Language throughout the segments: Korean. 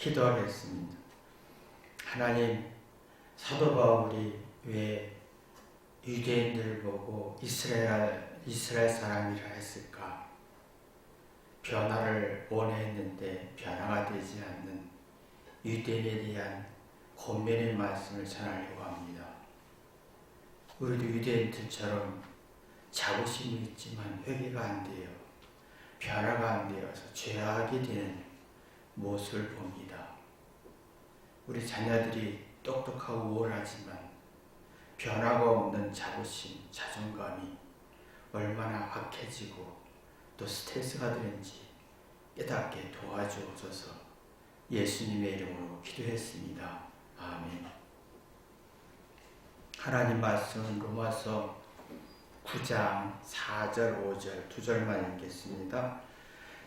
기도하겠습니다. 하나님, 사도 바울이 왜 유대인들을 보고 이스라엘 사람이라 했을까? 변화를 원했는데 변화가 되지 않는 유대인에 대한 권면의 말씀을 전하려고 합니다. 우리도 유대인들처럼 자부심이 있지만 회개가 안 돼요. 변화가 안 되어서 죄하게 되는 모습을 봅니다. 우리 자녀들이 똑똑하고 우월하지만 변화가 없는 자부심, 자존감이 얼마나 악해지고 또 스트레스가 되는지 깨닫게 도와주옵소서. 예수님의 이름으로 기도했습니다. 아멘. 하나님 말씀은 로마서 9장 4절 5절 두 절만 읽겠습니다.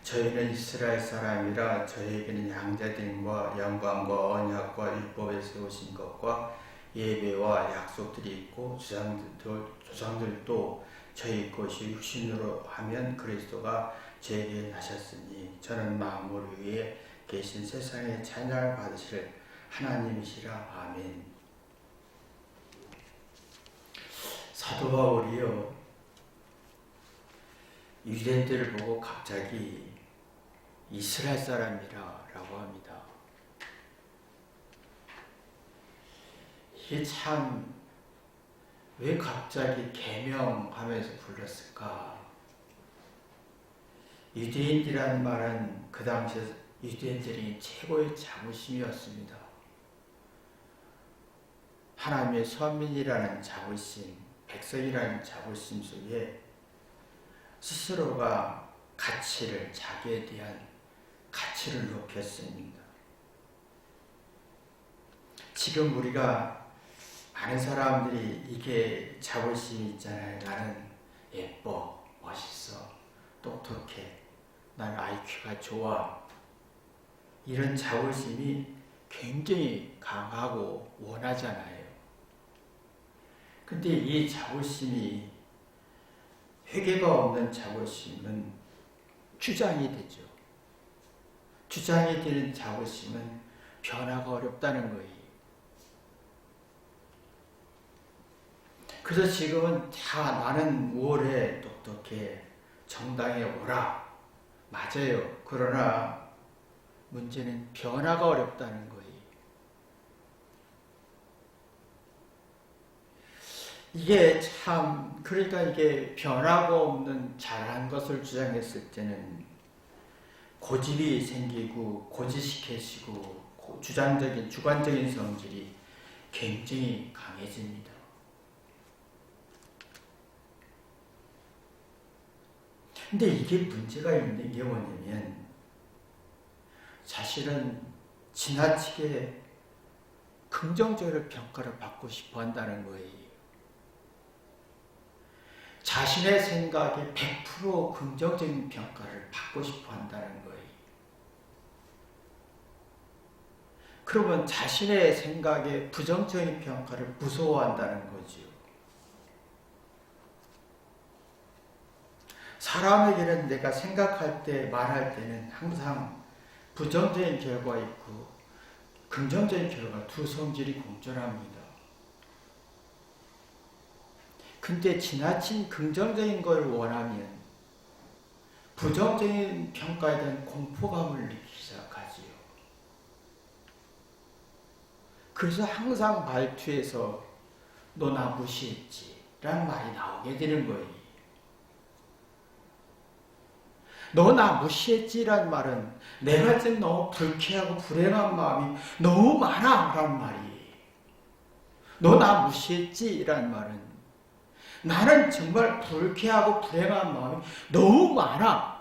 저희는 이스라엘 사람이라 저에게는 양자됨과 영광과 언약과 율법에 세우신 것과 예배와 약속들이 있고 조상들도 저희 것이 육신으로 하면 그리스도가 저에게 하셨으니 저는 만물 위에 계신 세상의 찬양을 받으실 하나님이시라. 아멘. 사도 바울이요, 유대인들을 보고 갑자기 이스라엘 사람이라 라고 합니다. 이게 참 왜 갑자기 계명하면서 불렀을까? 유대인이라는 말은 그 당시에 유대인들이 최고의 자부심이었습니다. 하나님의 선민이라는 자부심, 백성이라는 자부심 속에 스스로가 가치를, 자기에 대한 가치를 높였습니다. 지금 우리가 많은 사람들이 이게 자부심이 있잖아요. 나는 예뻐, 멋있어, 똑똑해, 난 IQ가 좋아. 이런 자부심이 굉장히 강하고 원하잖아요. 근데 이 자부심이 회개가 없는 자부심은 주장이 되죠. 주장이 되는 자부심은 변화가 어렵다는 거예요. 그래서 지금은 다 나는 우월해, 똑똑해, 정당에 오라. 맞아요. 그러나 문제는 변화가 어렵다는 거예요. 이게 참, 그러니까 이게 변화가 없는 잘한 것을 주장했을 때는 고집이 생기고 고지식해지고 주관적인 성질이 굉장히 강해집니다. 근데 이게 문제가 있는 게 뭐냐면 사실은 지나치게 긍정적으로 평가를 받고 싶어 한다는 거예요. 자신의 생각에 100% 긍정적인 평가를 받고 싶어 한다는 거예요. 그러면 자신의 생각에 부정적인 평가를 무서워한다는 거죠. 사람에게는 내가 생각할 때, 말할 때는 항상 부정적인 결과가 있고 긍정적인 결과, 두 성질이 공존합니다. 근데 지나친 긍정적인 걸 원하면 부정적인 평가에 대한 공포감을 느끼기 시작하지요. 그래서 항상 말투에서 너 나 무시했지 라는 말이 나오게 되는 거예요. 너 나 무시했지라는 말은 내가 지금 너무 불쾌하고 불행한 마음이 너무 많아 라는 말이에요. 너 나 무시했지라는 말은 나는 정말 불쾌하고 불행한 마음이 너무 많아.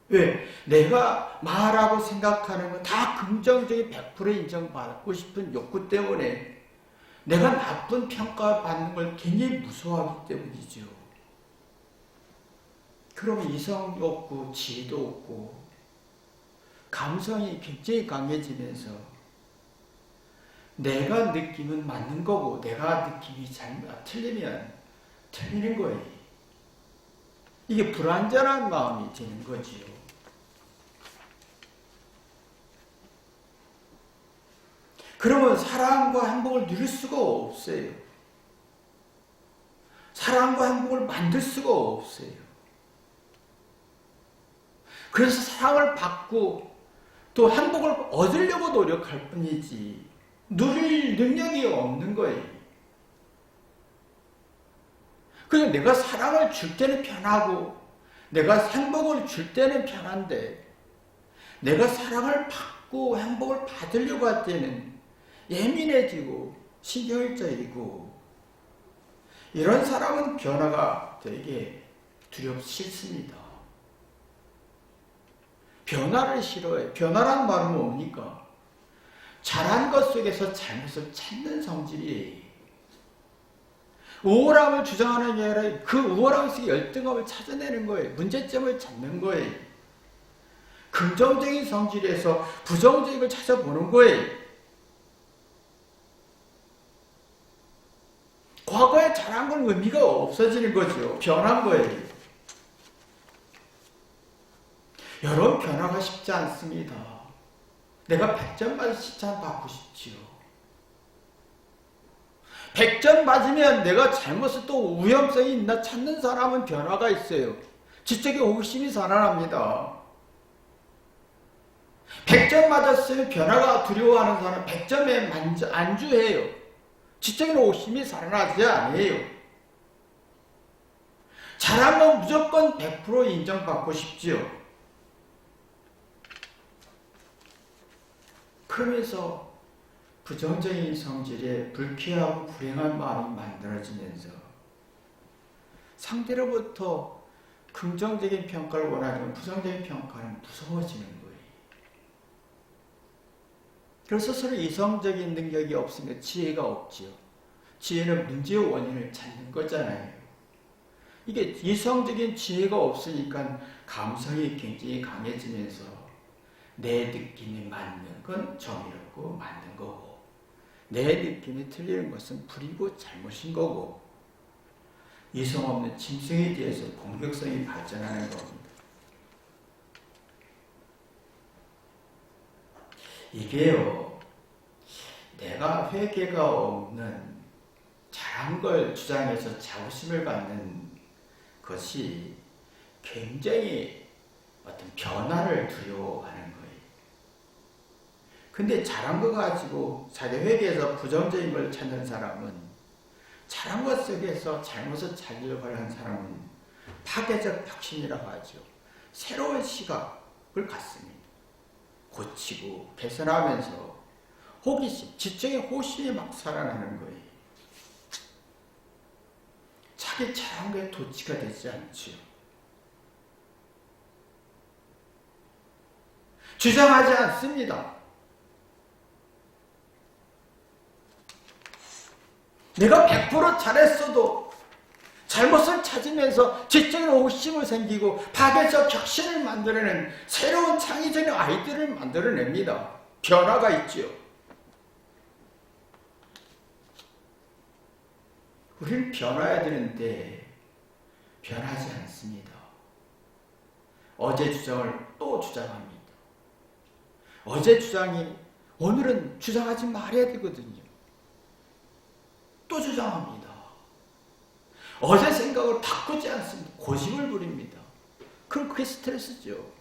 왜? 내가 말하고 생각하는 건 다 긍정적인 100% 인정받고 싶은 욕구 때문에 내가 나쁜 평가받는 걸 굉장히 무서워하기 때문이죠. 그러면 이성 없고 지혜도 없고 감성이 굉장히 강해지면서 내가 느끼면 맞는 거고 내가 느낌이 틀리면 틀리는 거예요. 이게 불완전한 마음이 되는 거지요. 그러면 사랑과 행복을 누릴 수가 없어요. 사랑과 행복을 만들 수가 없어요. 그래서 사랑을 받고 또 행복을 얻으려고 노력할 뿐이지 누릴 능력이 없는 거예요. 그냥 내가 사랑을 줄 때는 편하고 내가 행복을 줄 때는 편한데 내가 사랑을 받고 행복을 받으려고 할 때는 예민해지고 신경을 쓰이고 이런 사람은 변화가 되게 싫습니다. 변화를 싫어해요. 변화란 말은 뭡니까? 잘한 것 속에서 잘못을 찾는 성질이에요. 우월함을 주장하는 게 아니라 그 우월함 속에 열등함을 찾아내는 거예요. 문제점을 찾는 거예요. 긍정적인 성질에서 부정적인 걸 찾아보는 거예요. 과거에 잘한 건 의미가 없어지는 거죠. 변한 거예요. 여러분 변화가 쉽지 않습니다. 내가 100점 맞을 칭찬 받고 싶지요. 100점 맞으면 내가 잘못을 또 위험성이 있나 찾는 사람은 변화가 있어요. 지적인 호기심이 살아납니다. 100점 맞았으면 변화가 두려워하는 사람은 100점에 안주해요. 지적인 호기심이 살아나지 않아요. 잘한 건 무조건 100% 인정받고 싶지요. 그러면서 부정적인 성질에 불쾌하고 불행한 마음이 만들어지면서 상대로부터 긍정적인 평가를 원하지만 부정적인 평가는 무서워지는 거예요. 그래서 스스로 이성적인 능력이 없으면 지혜가 없지요. 지혜는 문제의 원인을 찾는 거잖아요. 이게 이성적인 지혜가 없으니까 감성이 굉장히 강해지면서 내 느낌이 맞는 건 정의롭고 맞는 거고 내 느낌이 틀리는 것은 불이고 잘못인 거고 이성 없는 짐승에 대해서 공격성이 발전하는 겁니다. 이게요, 내가 회개가 없는 잘한 걸 주장해서 자부심을 갖는 것이 굉장히 어떤 변화를 두려워하는 거예요. 근데 잘한 거 가지고 자기 회개에서 부정적인 걸 찾는 사람은 잘한 것 속에서 잘못을 찾으려고 하는 사람은 파괴적 혁신이라고 하죠. 새로운 시각을 갖습니다. 고치고 개선하면서 호기심, 지적인 호심이 막 살아나는 거예요. 자기 잘한 거에 도취가 되지 않죠. 주장하지 않습니다. 내가 100% 잘했어도 잘못을 찾으면서 지적인 호심을 생기고 파괴적 혁신을 만들어내는 새로운 창의적인 아이디어를 만들어냅니다. 변화가 있죠. 우리는 변화해야 되는데 변하지 않습니다. 어제 주장을 또 주장합니다. 어제 주장이 오늘은 주장하지 말아야 되거든요. 또 주장합니다. 어제 생각을 바꾸지 않습니다. 고집을 부립니다. 그럼 그게 스트레스죠.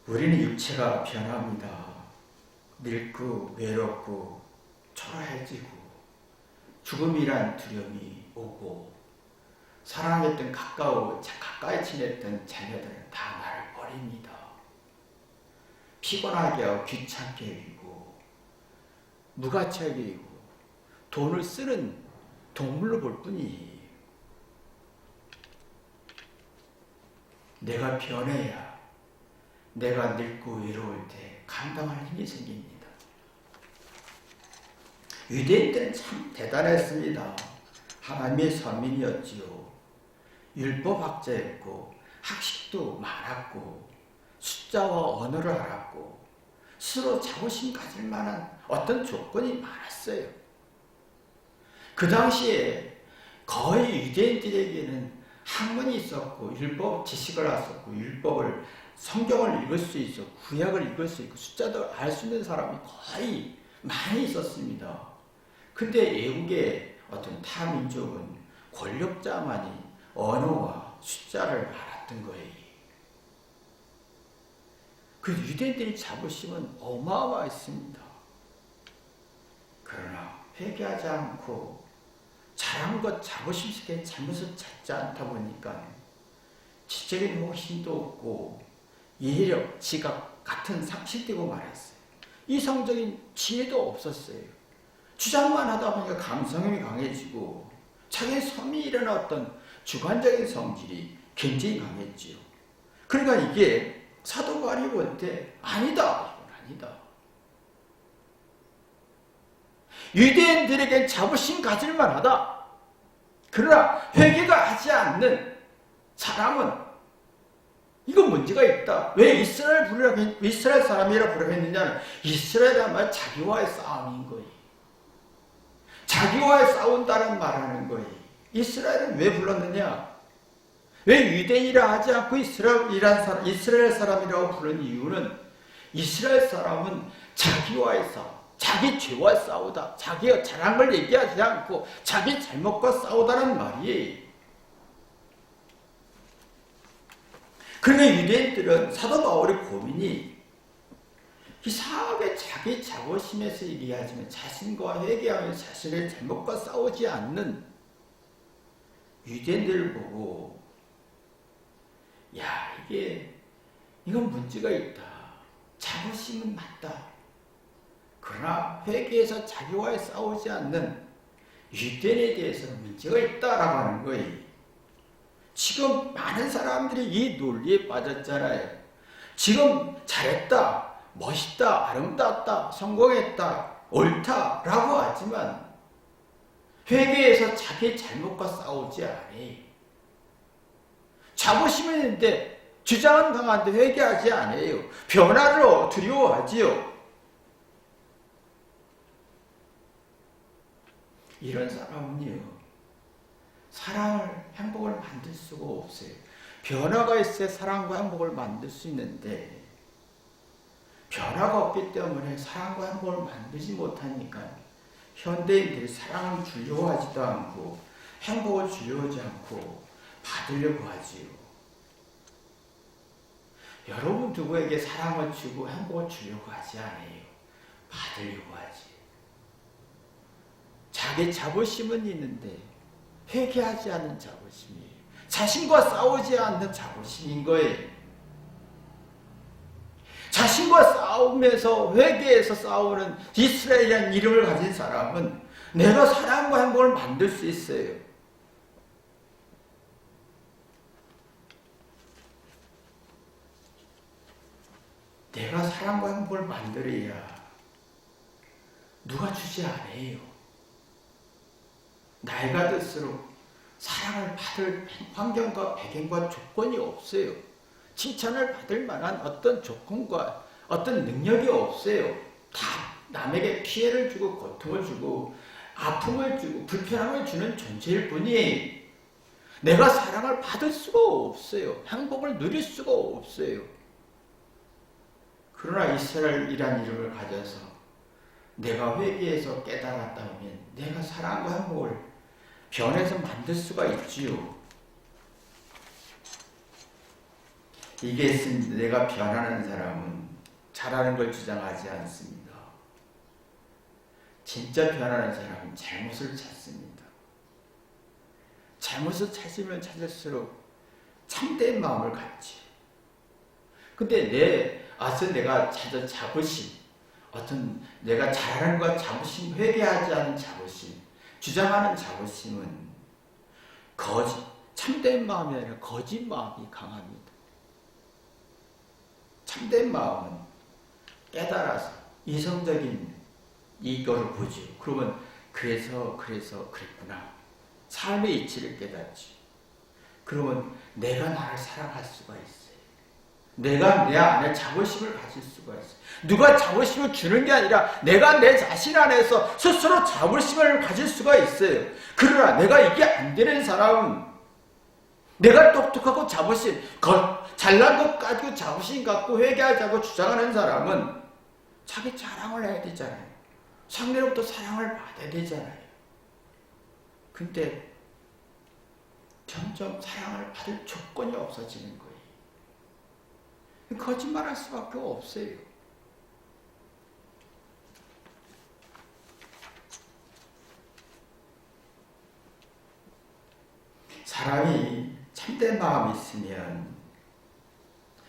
우리는 육체가 변합니다. 늙고 외롭고 초라해지고 죽음이란 두려움이 오고 사랑했던 가까이 지냈던 자녀들은 다 나를 버립니다. 피곤하게 하고 귀찮게 여기고 무가치하게 여기고 돈을 쓰는 동물로 볼 뿐이에요. 내가 변해야 내가 늙고 외로울 때 감당할 힘이 생깁니다. 유대인들은 참 대단했습니다. 하나님의 선민이었지요. 율법학자였고 학식도 많았고 숫자와 언어를 알았고 스스로 자부심 가질 만한 어떤 조건이 많았어요. 그 당시에 거의 유대인들에게는 학문이 있었고 율법 지식을 알았었고 율법을 성경을 읽을 수 있었고 구약을 읽을 수 있고 숫자도 알 수 있는 사람이 거의 많이 있었습니다. 근데 외국의 어떤 타 민족은 권력자만이 언어와 숫자를 알았던 거예요. 그 유대인들의 자부심은 어마어마했습니다. 그러나 회개하지 않고 잘한 것 자부심 속에 잘못을 찾지 않다 보니까 지적인 힘도 없고 이해력, 지각 같은 상실되고 말았어요. 이성적인 지혜도 없었어요. 주장만 하다 보니까 감성이 강해지고 자기 섬이 일어나 어떤 주관적인 성질이 굉장히 강했지요. 그러니까 이게 사도 바울이 볼 때 아니다, 이건 아니다. 유대인들에겐 자부심 가질만 하다. 그러나 회개가 하지 않는 사람은 이건 문제가 있다. 왜 이스라엘 사람이라 부르라 했느냐면 이스라엘이란 말 자기와의 싸움인 거예요. 자기와의 싸운다는 말하는 거예요. 이스라엘은 왜 불렀느냐? 왜 유대인이라 하지 않고 이스라엘 사람이라고 부른 이유는 이스라엘 사람은 자기와의 싸움, 자기 죄와 싸우다, 자기가 잘한 걸 얘기하지 않고 자기 잘못과 싸우다는 말이에요. 그런데 유대인들은 사도 바울의 고민이 이상하게 자기 자부심에서 얘기하지만 자신과 회개하며 자신의 잘못과 싸우지 않는 유대인들을 보고 야, 이건 문제가 있다. 자부심은 맞다. 그러나 회개해서 자기와의 싸우지 않는 유대인에 대해서는 문제가 있다라고 하는 거예요. 지금 많은 사람들이 이 논리에 빠졌잖아요. 지금 잘했다, 멋있다, 아름답다, 성공했다, 옳다라고 하지만 회개해서 자기 잘못과 싸우지 않아요. 자부심이 있는데 주장은 강한데 회개하지 않아요. 변화를 두려워하지요. 이런 사람은요, 사랑을, 행복을 만들 수가 없어요. 변화가 있어야 사랑과 행복을 만들 수 있는데 변화가 없기 때문에 사랑과 행복을 만들지 못하니까 현대인들이 사랑을 주려고 하지도 않고 행복을 주려고 하지 않고 받으려고 하지요. 여러분 누구에게 사랑을 주고 행복을 주려고 하지 않아요. 받으려고 하지. 자기 자부심은 있는데 회개하지 않는 자부심이에요. 자신과 싸우지 않는 자부심인 거예요. 자신과 싸우면서 회개해서 싸우는 이스라엘이라는 이름을 가진 사람은 내가 사랑과 행복을 만들 수 있어요. 내가 사랑과 행복을 만들어야 누가 주지 않아요. 나이가 들수록 사랑을 받을 환경과 배경과 조건이 없어요. 칭찬을 받을 만한 어떤 조건과 어떤 능력이 없어요. 다 남에게 피해를 주고 고통을 주고 아픔을 주고 불편함을 주는 존재일 뿐이에요. 내가 사랑을 받을 수가 없어요. 행복을 누릴 수가 없어요. 그러나 이스라엘이라는 이름을 가져서 내가 회개해서 깨달았다 하면 내가 사랑과 행복을 변해서 만들 수가 있지요. 이게 내가 변하는 사람은 잘하는 걸 주장하지 않습니다. 진짜 변하는 사람은 잘못을 찾습니다. 잘못을 찾으면 찾을수록 참된 마음을 갖지. 근데 내가 찾은 자부심, 어떤 내가 잘하는 것 자부심, 회개하지 않은 자부심, 주장하는 자부심은 참된 마음이 아니라 거짓 마음이 강합니다. 참된 마음은 깨달아서 이성적인 이거를 보죠. 그러면 그래서 그랬구나. 삶의 이치를 깨닫지. 그러면 내가 나를 사랑할 수가 있어요. 내가 내 안에 자부심을 가질 수가 있어요. 누가 자부심을 주는 게 아니라 내가 내 자신 안에서 스스로 자부심을 가질 수가 있어요. 그러나 내가 이게 안 되는 사람은 내가 똑똑하고 자부심, 잘난 것 가지고 자부심 갖고 회개하자고 주장하는 사람은 자기 자랑을 해야 되잖아요. 상대로부터 사랑을 받아야 되잖아요. 근데 점점 사랑을 받을 조건이 없어지는 거예요. 거짓말할 수밖에 없어요. 사람이 참된 마음이 있으면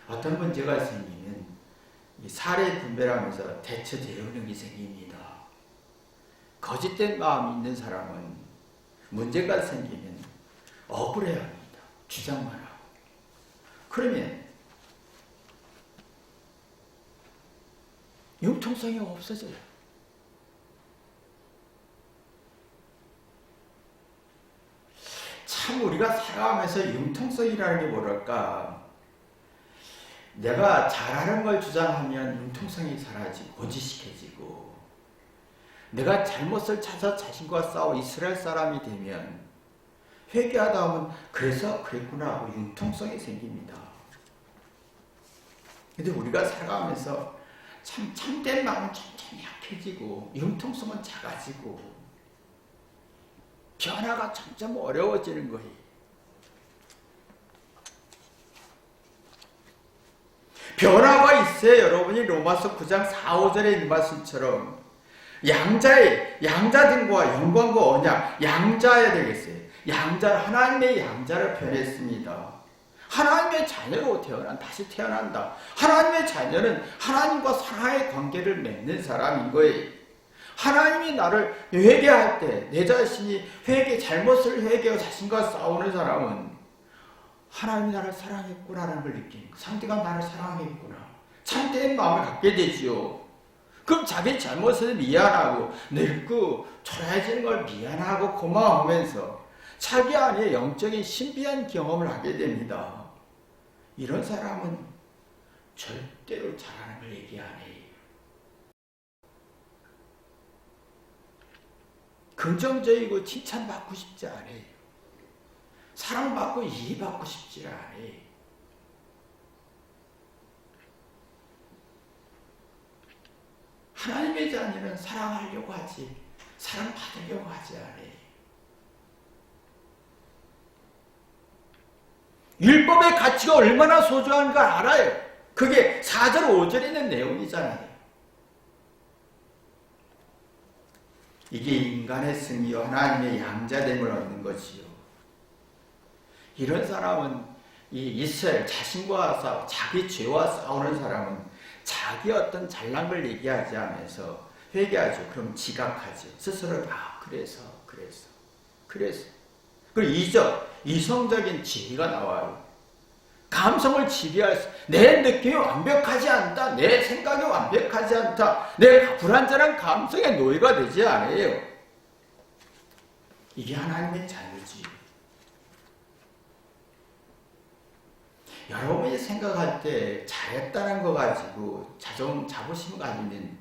어떤 문제가 생기면 사례 분별하면서 대처 대응력이 생깁니다. 거짓된 마음이 있는 사람은 문제가 생기면 억울해합니다. 주장만 하고. 그러면 융통성이 없어져요. 참 우리가 살아가면서 융통성이라는 게 뭐랄까, 내가 잘하는 걸 주장하면 융통성이 사라지고 고지식해지고, 내가 잘못을 찾아 자신과 싸워 이스라엘 사람이 되면 회개하다 보면 그래서 그랬구나 하고 융통성이 생깁니다. 근데 우리가 살아가면서 참된 마음은 점점 약해지고 융통성은 작아지고 변화가 점점 어려워지는 거예요. 변화가 있어야 여러분이 로마서 9장 4, 5절에 있는 말씀처럼 양자등과 영광과 언약, 양자여야 되겠어요. 하나님의 양자를 표현했습니다. 하나님의 자녀로 다시 태어난다. 하나님의 자녀는 하나님과 사랑의 관계를 맺는 사람인 거예요. 하나님이 나를 회개할 때 내 자신이 잘못을 회개하고 자신과 싸우는 사람은 하나님이 나를 사랑했구나라는 걸 느끼는 거예요. 상대가 나를 사랑했구나. 참된 마음을 갖게 되지요. 그럼 자기 잘못을 미안하고 늙고 초라해지는 걸 미안하고 고마워하면서 자기 안에 영적인 신비한 경험을 하게 됩니다. 이런 사람은 절대로 잘하는 걸 얘기 안 해요. 긍정적이고 칭찬받고 싶지 않아요. 사랑받고 이해받고 싶지 않아요. 하나님의 자녀는 사랑하려고 하지 사랑받으려고 하지 않아요. 율법의 가치가 얼마나 소중한 걸 알아요. 그게 4절 5절에 있는 내용이잖아요. 이게 인간의 승리와 하나님의 양자됨을 얻는 것이요. 이런 사람은 이스라엘 자신과 싸워 자기 죄와 싸우는 사람은 자기 어떤 잘난 걸 얘기하지 않아서 회개하죠. 그럼 지각하죠. 스스로 그래서 그리고 2절 이성적인 지혜가 나와요. 감성을 지배할 내 느낌이 완벽하지 않다. 내 생각이 완벽하지 않다. 내 불완전한 감성의 노예가 되지 않아요. 이게 하나님의 자유지. 여러분이 생각할 때 잘했다는 거 가지고 자부심을 가지면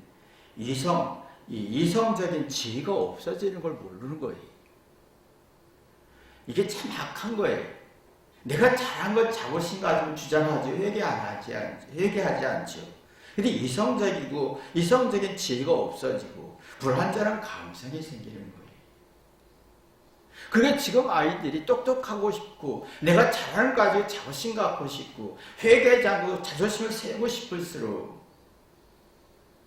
이성적인 지혜가 없어지는 걸 모르는 거예요. 이게 참 악한 거예요. 내가 잘한 걸 자부심 가지고 주장하지 회개하지 않죠. 근데 이성적인 지혜가 없어지고 불완전한 감성이 생기는 거예요. 그게 지금 아이들이 똑똑하고 싶고 내가 잘하는 거 가지고 자부심 갖고 싶고 회개하지 않고 자존심을 세우고 싶을수록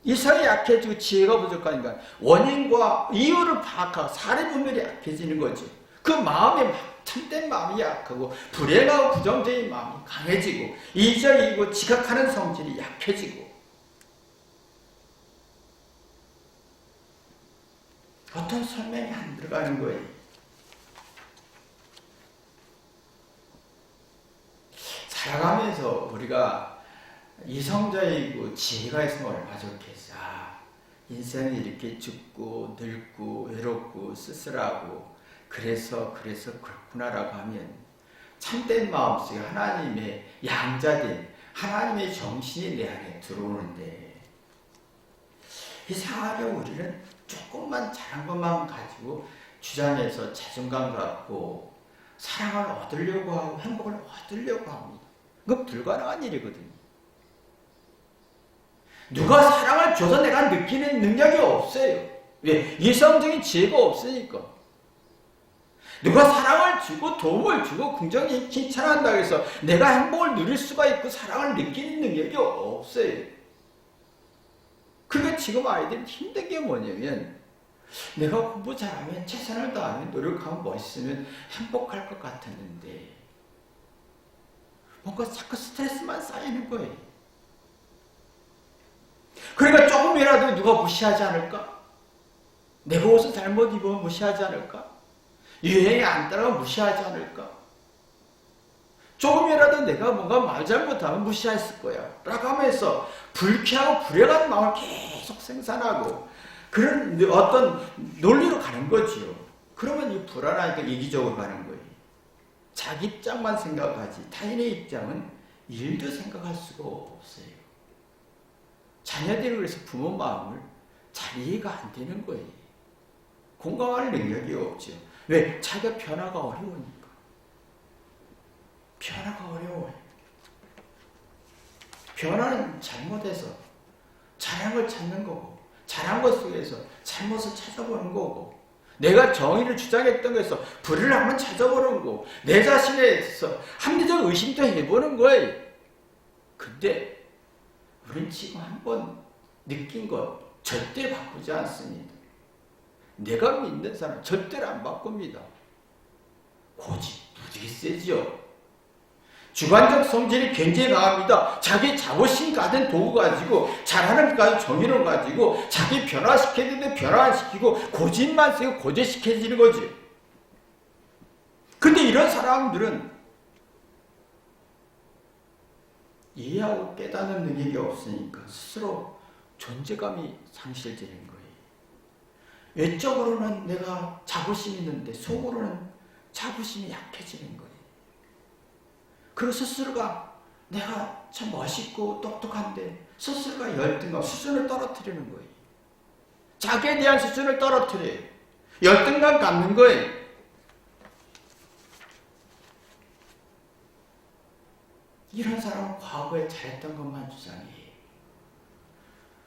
이성이 약해지고 지혜가 부족하니까 원인과 이유를 파악하고 사례 분별이 약해지는 거죠. 그 마음이 참된 마음이 약하고 불행하고 부정적인 마음이 강해지고 이적이고 지각하는 성질이 약해지고 어떤 설명이 안 들어가는 거예요. 살아가면서 우리가 이성적이고 지혜가 있으면 얼마나 좋겠어. 인생이 이렇게 죽고 늙고 외롭고 쓸쓸하고 그래서 그렇구나라고 하면 참된 마음속에 하나님의 양자된 하나님의 정신이 내 안에 들어오는데 이상하게 우리는 조금만 잘한 것만 가지고 주장해서 자존감 갖고 사랑을 얻으려고 하고 행복을 얻으려고 합니다. 그건 불가능한 일이거든요. 누가 사랑을 줘서 내가 느끼는 능력이 없어요. 왜? 이성적인 지혜가 없으니까. 누가 사랑을 주고 도움을 주고 긍정히 칭찬한다고 해서 내가 행복을 누릴 수가 있고 사랑을 느끼는 능력이 없어요. 그러니까 지금 아이들이 힘든 게 뭐냐면 내가 공부 잘하면 최선을 다하면 노력하면 멋있으면 행복할 것 같았는데 뭔가 자꾸 스트레스만 쌓이는 거예요. 그러니까 조금이라도 누가 무시하지 않을까? 내가 옷을 잘못 입으면 무시하지 않을까? 유행에 안 따라가면 무시하지 않을까? 조금이라도 내가 뭔가 말 잘못하면 무시했을 거야 라고 하면서 불쾌하고 불행한 마음을 계속 생산하고 그런 어떤 논리로 가는 거지요. 그러면 이 불안하니까 이기적으로 가는 거예요. 자기 입장만 생각하지 타인의 입장은 일도 생각할 수가 없어요. 자녀들이 그래서 부모 마음을 잘 이해가 안 되는 거예요. 공감할 능력이 없죠. 왜? 자기가 변화가 어려우니까. 변화가 어려워요. 변화는 잘못해서 잘한 걸 찾는 거고 잘한 것 속에서 잘못을 찾아보는 거고 내가 정의를 주장했던 것에서 불의를 한번 찾아보는 거고 내 자신에 대해서 합리적 의심도 해보는 거예요. 근데 우린 지금 한번 느낀 것 절대 바꾸지 않습니다. 내가 믿는 사람 절대로 안 바꿉니다. 고집 무지개 세지요. 주관적 성질이 굉장히 강합니다. 자기 자부심 가진 도구 가지고 잘하는 것까지 정의를 가지고 자기 변화시켜야 되는데 변화 안 시키고 고집만 세고 고집시켜지는 거지. 근데 이런 사람들은 이해하고 깨닫는 능력이 없으니까 스스로 존재감이 상실되는 거예요. 외적으로는 내가 자부심이 있는데 속으로는 자부심이 약해지는 거예요. 그리고 스스로가 내가 참 멋있고 똑똑한데 스스로가 열등감, 수준을 떨어뜨리는 거예요. 자기에 대한 수준을 떨어뜨려요. 열등감 갖는 거예요. 이런 사람은 과거에 잘했던 것만 주장해요.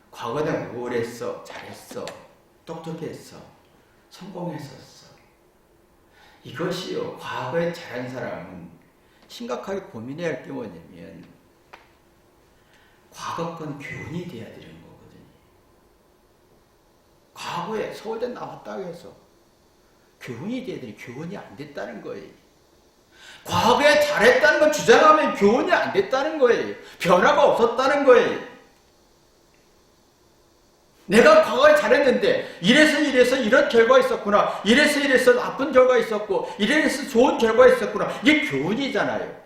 과거 내가 우월했어, 잘했어, 똑똑했어, 성공했었어. 이것이요, 과거에 잘한 사람은 심각하게 고민해야 할 게 뭐냐면 과거 건 교훈이 돼야 되는 거거든요. 과거에 서울대 나왔다고 해서 교훈이 돼야 되는 교훈이 안 됐다는 거예요. 과거에 잘했다는 건 주장하면 교훈이 안 됐다는 거예요. 변화가 없었다는 거예요. 내가 과거에 잘했는데 이래서 이런 결과가 있었구나. 이래서 나쁜 결과가 있었고 이래서 좋은 결과가 있었구나. 이게 교훈이잖아요.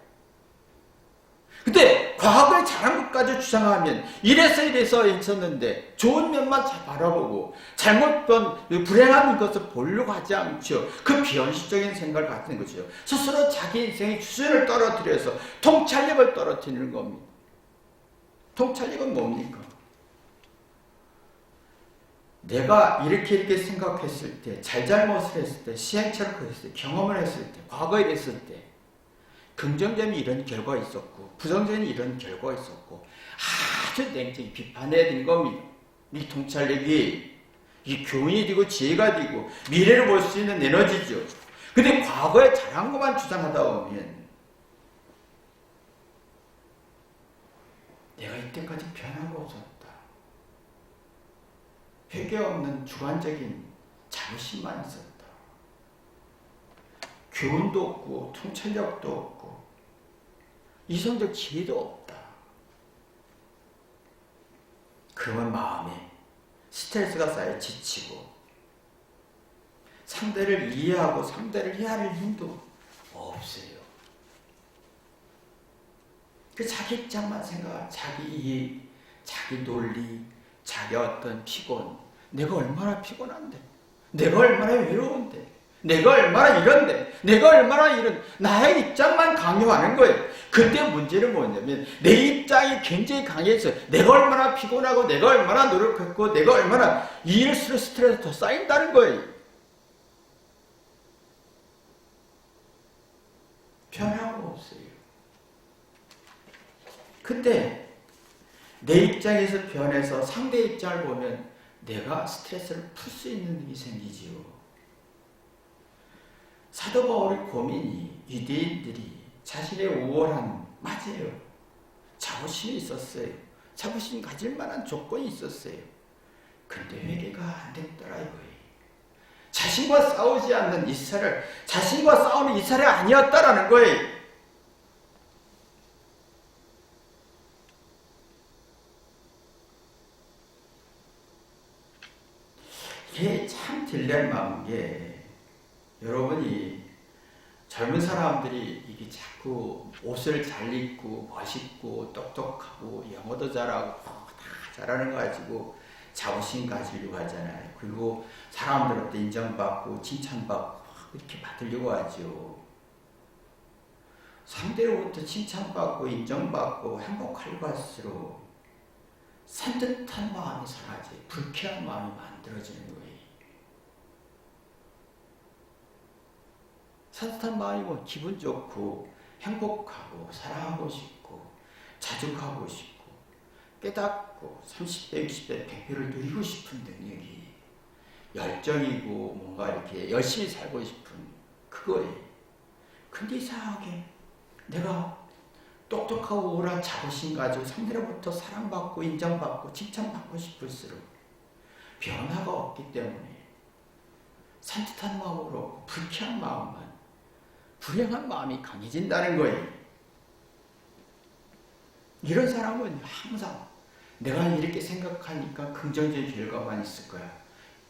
근데 과거에 잘한 것까지 주장하면 이래서 있었는데 좋은 면만 잘 바라보고 잘못된 불행한 것을 보려고 하지 않죠. 그 비현실적인 생각을 갖는 거죠. 스스로 자기 인생의 수준을 떨어뜨려서 통찰력을 떨어뜨리는 겁니다. 통찰력은 뭡니까? 내가 이렇게 생각했을 때, 잘못을 했을 때, 시행착오를 했을 때, 경험을 했을 때, 과거에 이랬을 때 긍정점이 이런 결과가 있었고 부정점이 이런 결과가 있었고 아주 냉정히 비판해야 되는 겁니다. 이 통찰력이 이 교훈이 되고 지혜가 되고 미래를 볼 수 있는 에너지죠. 근데 과거에 잘한 것만 주장하다 보면 내가 이때까지 변한 거 없었다. 회개 없는 주관적인 자부심만 있었다. 교훈도 없고 통찰력도 없고 이성적 지혜도 없다. 그러면 마음에 스트레스가 쌓여 지치고 상대를 이해하고 상대를 헤아릴 힘도 없어요. 그 자기 입장만 생각하고 자기 이해, 자기 논리, 자기 어떤 피곤, 내가 얼마나 피곤한데, 내가 얼마나 외로운데, 내가 얼마나 이런데, 내가 얼마나 이런 나의 입장만 강요하는 거예요. 근데 문제는 뭐냐면 내 입장이 굉장히 강해서 내가 얼마나 피곤하고 내가 얼마나 노력했고 내가 얼마나 이럴수록 스트레스가 더 쌓인다는 거예요. 변화가 없어요. 근데 내 입장에서 변해서 상대 입장을 보면 내가 스트레스를 풀 수 있는 힘이 생기지요. 사도 바울의 고민이 유대인들이 자신의 우월함 맞아요. 자부심이 있었어요. 자부심 가질 만한 조건이 있었어요. 근데 회개가 안 됐더라고요. 자신과 싸우지 않는 이스라엘, 자신과 싸우는 이스라엘이 아니었다라는 거예요. 이게 참 딜레마인 게, 여러분이 젊은 사람들이 이게 자꾸 옷을 잘 입고 멋있고 똑똑하고 영어도 잘하고 다 잘하는 거 가지고 자부심 가지려고 하잖아요. 그리고 사람들한테 인정받고 칭찬받고 이렇게 받으려고 하죠. 상대로부터 칭찬받고 인정받고 행복하려고 할수록 산뜻한 마음이 사라져요. 불쾌한 마음이 만들어지는 거예요. 산뜻한 마음이 뭐 기분 좋고 행복하고 사랑하고 싶고 자족하고 싶고 깨닫고 30배, 60배, 100배를 누리고 싶은 능력이 열정이고 뭔가 이렇게 열심히 살고 싶은 그거예요. 근데 이상하게 내가 똑똑하고 우월한 자부심 가지고 상대로부터 사랑받고 인정받고 칭찬받고 싶을수록 변화가 없기 때문에 산뜻한 마음으로 없고 불쾌한 마음만, 불행한 마음이 강해진다는 거예요. 이런 사람은 항상 내가 이렇게 생각하니까 긍정적인 결과만 있을 거야.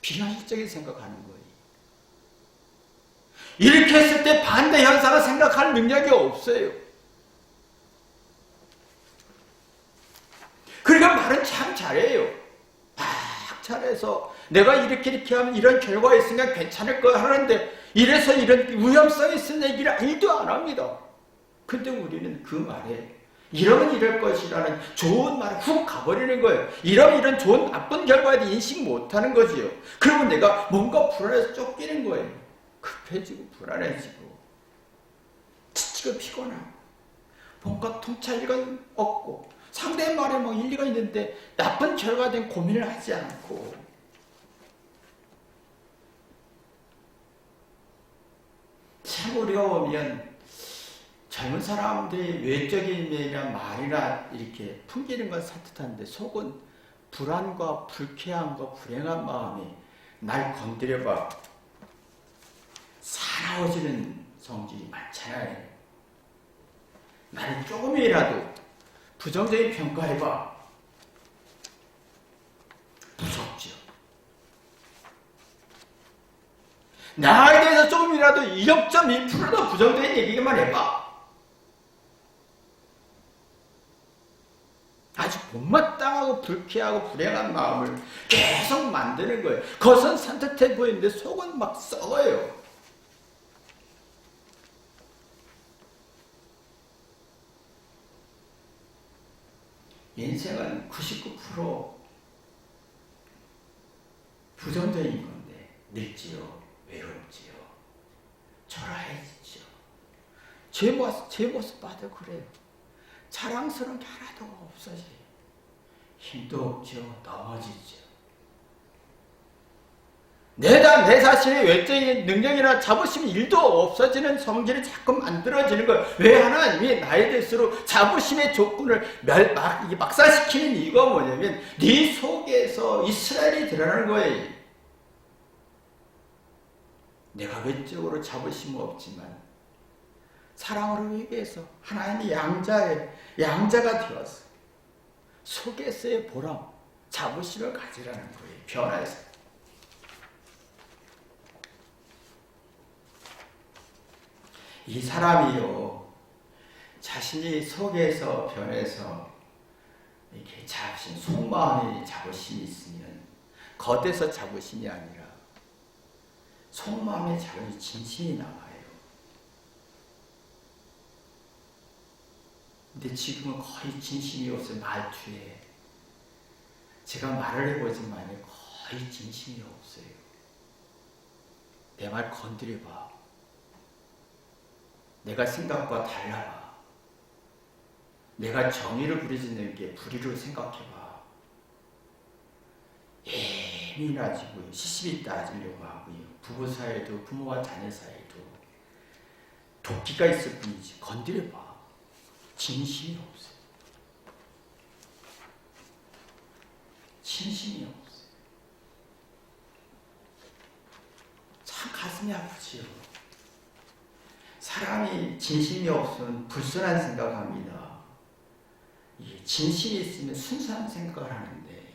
비현실적인 생각하는 거예요. 이렇게 했을 때 반대 현상을 생각할 능력이 없어요. 그러니까 말은 참 잘해요. 막 잘해서 내가 이렇게 하면 이런 결과가 있으니까 괜찮을 거 하는데 이래서 이런 위험성이 있는 얘기를 아무도 안 합니다. 근데 우리는 그 말에 이러면 이럴 것이라는 좋은 말을 훅 가버리는 거예요. 이러면 이런 좋은 나쁜 결과에 대해 인식 못하는 거지요. 그러면 내가 뭔가 불안해서 쫓기는 거예요. 급해지고 불안해지고 지치고 피곤하고 뭔가 통찰력이 없고 상대의 말에 뭐 일리가 있는데 나쁜 결과에 대한 고민을 하지 않고 참 우리가 보면 젊은 사람들이 외적인 면이나 말이나 이렇게 풍기는 건 산뜻한데 속은 불안과 불쾌함과 불행한 마음이 날 건드려봐 사나워지는 성질이 많잖아요. 나를 조금이라도 부정적인 평가해봐. 무섭죠. 나에 대해서 조금이라도 0.1%도 부정적인 얘기만 해봐. 아주 못마땅하고 불쾌하고 불행한 마음을 계속 만드는 거예요. 겉은 산뜻해 보이는데 속은 막 썩어요. 인생은 99% 부정적인 건데 늙지요. 외롭지요. 초라해지죠. 제 모습 봐도 그래요. 자랑스러운 게 하나도 없어져요. 힘도 없죠. 넘어지죠. 내 자신의 외적인 능력이나 자부심이 일도 없어지는 성질이 자꾸 만들어지는 거예요. 왜 하나님이 나에 대해서 자부심의 조건을 막사시키는 이유가 뭐냐면 네 속에서 이스라엘이 드러나는 거예요. 내가 외적으로 자부심 없지만 사랑으로 회개해서 하나님의 양자가 되었어. 속에서의 보람, 자부심을 가지라는 거예요. 변화해서. 이 사람이요, 자신이 속에서 변해서 이렇게 자부심, 속마음에 자부심이 있으면 겉에서 자부심이 아니라 속마음에 자부심이 진심이 나와요. 근데 지금은 거의 진심이 없어요. 말투에. 제가 말을 해보지만 거의 진심이 없어요. 내 말 건드려봐. 내가 생각과 달라봐. 내가 정의를 부리지는 게 불의를 생각해봐. 예민해지고 시시비 따지려고 하고요. 부부 사이에도 부모와 자녀 사이에도 도끼가 있을 뿐이지 건드려봐. 진심이 없어요. 진심이 없어요. 참 가슴이 아프지요. 사람이 진심이 없으면 불순한 생각합니다. 진심이 있으면 순수한 생각을 하는데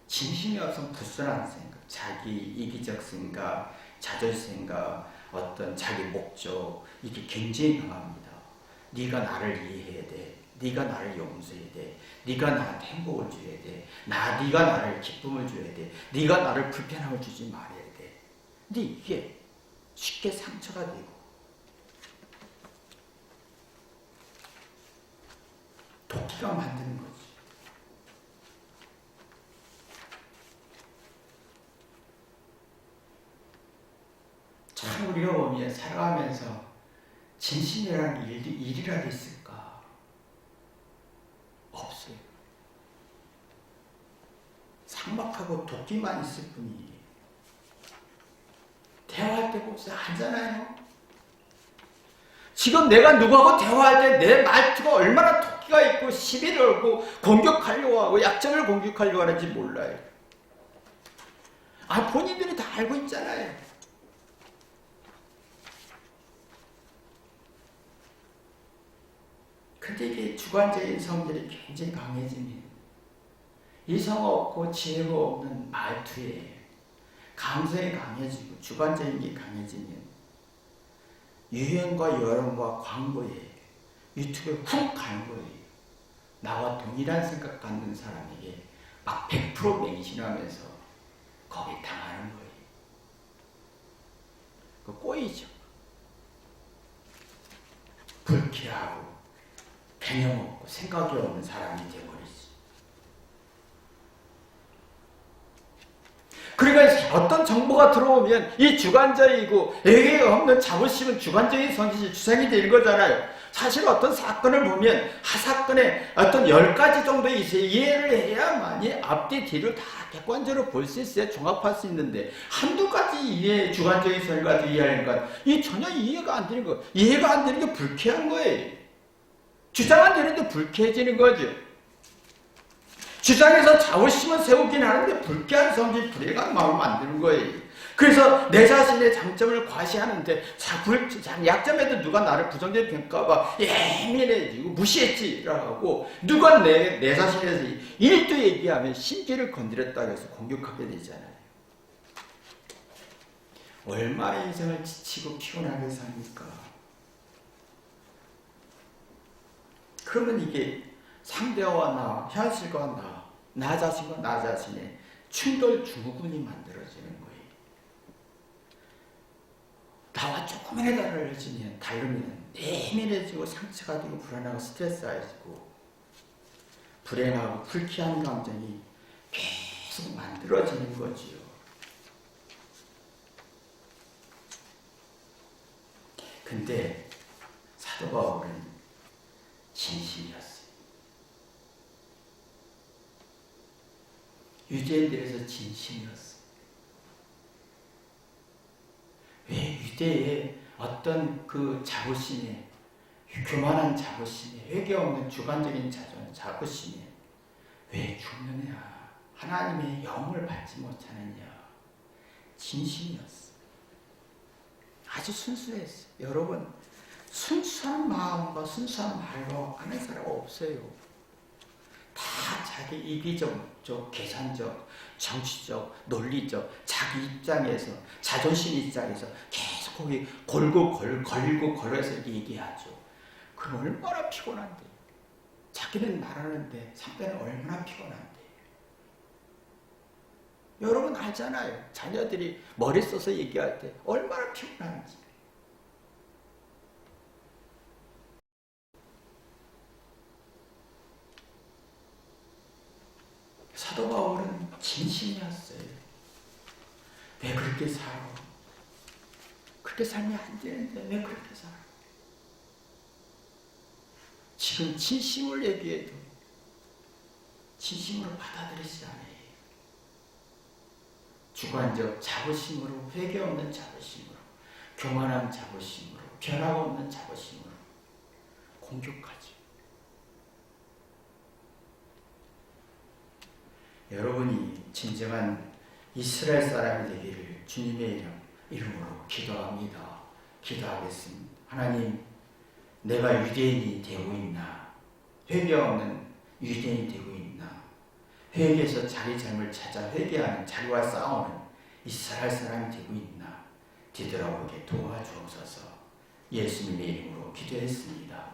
진심이 없으면 불순한 생각, 자기 이기적 생각, 자존심 생각, 어떤 자기 목적, 이게 굉장히 강합니다. 네가 나를 이해해야 돼. 네가 나를 용서해야 돼. 네가 나한테 행복을 줘야 돼. 네가 나를 기쁨을 줘야 돼. 네가 나를 불편함을 주지 말아야 돼. 근데 이게 쉽게 상처가 되고 도끼가 만드는 거지. 참 우리가 보면 살아가면서 진심이라는 일이라도 있을까? 없어요. 삭막하고 도끼만 있을 뿐이에요. 대화할 때 보세요. 하잖아요. 지금 내가 누구하고 대화할 때 내 말투가 얼마나 도끼가 있고 시비를 걸고 공격하려고 하고 약점을 공격하려고 하는지 몰라요. 본인들이 다 알고 있잖아요. 근데 이게 주관적인 성질이 굉장히 강해지면 이성 없고 지혜가 없는 말투에 감성이 강해지고 주관적인 게 강해지면 유행과 여론과 광고에 유튜브에 훅 가는 거예요. 나와 동일한 생각 갖는 사람에게 막 100% 맹신하면서 거기에 당하는 거예요. 그 꼬이죠. 불쾌하고 개념 없고 생각이 없는 사람이 되어버리지. 그러니까 어떤 정보가 들어오면 이 주관적이고 애가 없는 자부심은 주관적인 성질이 주장이 되는 거잖아요. 사실 어떤 사건을 보면 사건에 어떤 10가지 정도 이해를 해야만이 앞뒤 뒤를 다 객관적으로 볼 수 있어야 종합할 수 있는데 한두 가지 주관적인 성질 가지고 이해하니까 이 전혀 이해가 안 되는 거. 이해가 안 되는 게 불쾌한 거예요. 주장 안 되는데 불쾌해지는 거죠. 주장에서 자부심은 세우긴 하는데 불쾌한 성질, 불행한 마음을 만드는 거예요. 그래서 내 자신의 장점을 과시하는데 약점에도 누가 나를 부정적인 평가가 예민해지고 무시했지라고 누가 내 자신에서 일도 얘기하면 심기를 건드렸다고 해서 공격하게 되잖아요. 얼마나 인생을 지치고 피곤하게 삽니까? 그러면 이게 상대와 현실과 나 자신과 나 자신의 충돌 증후군이 만들어지는 거예요. 나와 조금이라도 다르면 예민해지고 상처가 되고 불안하고 스트레스 쌓이고 불행하고 불쾌한 감정이 계속 만들어지는 거지요. 근데 사도 바울은 진심이었어요. 유대인들에서 진심이었어요. 왜 유대의 어떤 그 자부심에, 교만한 자부심에, 회개 없는 주관적인 자부심에 왜 죽느냐? 하나님의 영을 받지 못하느냐? 진심이었어요. 아주 순수했어요. 여러분, 순수한 마음과 순수한 말로 하는 사람 없어요. 다 자기 이기적, 계산적, 정치적, 논리적, 자기 입장에서, 자존심 입장에서 계속 거기 걸고서 얘기하죠. 그럼 얼마나 피곤한데. 자기는 말하는데 상대는 얼마나 피곤한데. 여러분 알잖아요. 자녀들이 머리 써서 얘기할 때 얼마나 피곤한지. 사도 바울은 진심이었어요. 왜 그렇게 살아? 그렇게 살면 안 되는데 왜 그렇게 살아? 지금 진심을 얘기해도 진심으로 받아들이지 않아요. 주관적 자부심으로, 회개 없는 자부심으로, 교만한 자부심으로, 변함없는 자부심으로 공격하죠. 여러분이 진정한 이스라엘 사람이 되기를 주님의 이름으로 기도합니다. 기도하겠습니다. 하나님, 내가 유대인이 되고 있나? 회개 없는 유대인이 되고 있나? 회개에서 자기 잘못을 찾아 회개하는, 자기와 싸우는 이스라엘 사람이 되고 있나? 뒤돌아보게 도와주옵소서. 예수님의 이름으로 기도했습니다.